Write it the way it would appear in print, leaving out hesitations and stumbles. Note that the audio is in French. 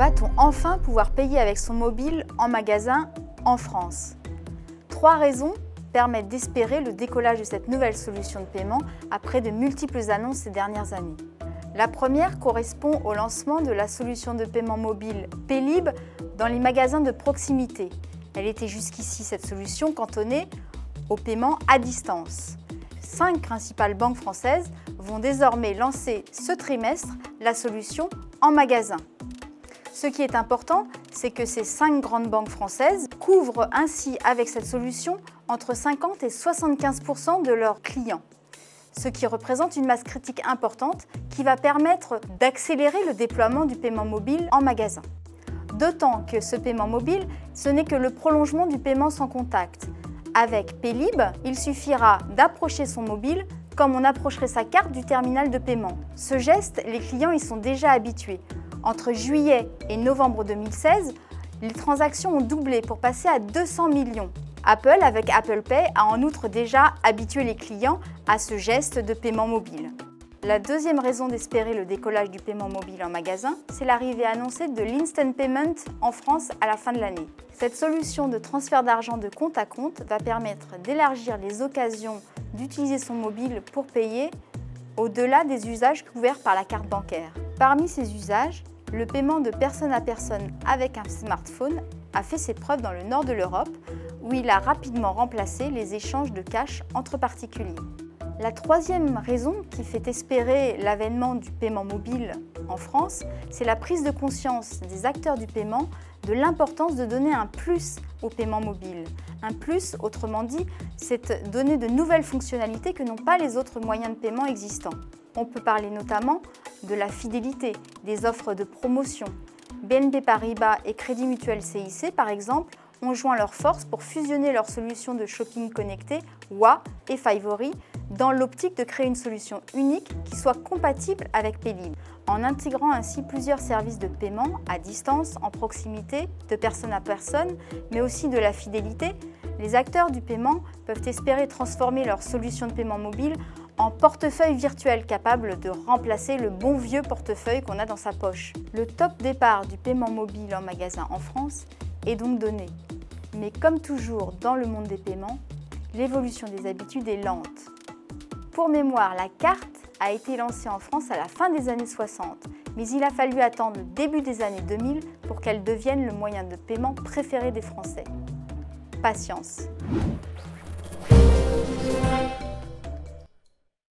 Va-t-on enfin pouvoir payer avec son mobile en magasin en France? 3 raisons permettent d'espérer le décollage de cette nouvelle solution de paiement après de multiples annonces ces dernières années. La première correspond au lancement de la solution de paiement mobile Paylib dans les magasins de proximité. Elle était jusqu'ici cette solution cantonnée au paiement à distance. 5 principales banques françaises vont désormais lancer ce trimestre la solution en magasin. Ce qui est important, c'est que ces 5 grandes banques françaises couvrent ainsi avec cette solution entre 50 et 75% de leurs clients, ce qui représente une masse critique importante qui va permettre d'accélérer le déploiement du paiement mobile en magasin. D'autant que ce paiement mobile, ce n'est que le prolongement du paiement sans contact. Avec Paylib, il suffira d'approcher son mobile comme on approcherait sa carte du terminal de paiement. Ce geste, les clients y sont déjà habitués. Entre juillet et novembre 2016, les transactions ont doublé pour passer à 200 millions. Apple, avec Apple Pay, a en outre déjà habitué les clients à ce geste de paiement mobile. La deuxième raison d'espérer le décollage du paiement mobile en magasin, c'est l'arrivée annoncée de l'Instant Payment en France à la fin de l'année. Cette solution de transfert d'argent de compte à compte va permettre d'élargir les occasions d'utiliser son mobile pour payer au-delà des usages couverts par la carte bancaire. Parmi ces usages, le paiement de personne à personne avec un smartphone a fait ses preuves dans le nord de l'Europe, où il a rapidement remplacé les échanges de cash entre particuliers. La troisième raison qui fait espérer l'avènement du paiement mobile en France, c'est la prise de conscience des acteurs du paiement de l'importance de donner un plus au paiement mobile. Un plus, autrement dit, c'est donner de nouvelles fonctionnalités que n'ont pas les autres moyens de paiement existants. On peut parler notamment de la fidélité, des offres de promotion. BNP Paribas et Crédit Mutuel CIC, par exemple, ont joint leurs forces pour fusionner leurs solutions de shopping connecté, WA et Fivory, dans l'optique de créer une solution unique qui soit compatible avec Paylib, en intégrant ainsi plusieurs services de paiement à distance, en proximité, de personne à personne, mais aussi de la fidélité. Les acteurs du paiement peuvent espérer transformer leur solution de paiement mobile en portefeuille virtuel capable de remplacer le bon vieux portefeuille qu'on a dans sa poche. Le top départ du paiement mobile en magasin en France est donc donné. Mais comme toujours dans le monde des paiements, l'évolution des habitudes est lente. Pour mémoire, la carte a été lancée en France à la fin des années 60, mais il a fallu attendre le début des années 2000 pour qu'elle devienne le moyen de paiement préféré des Français. Patience.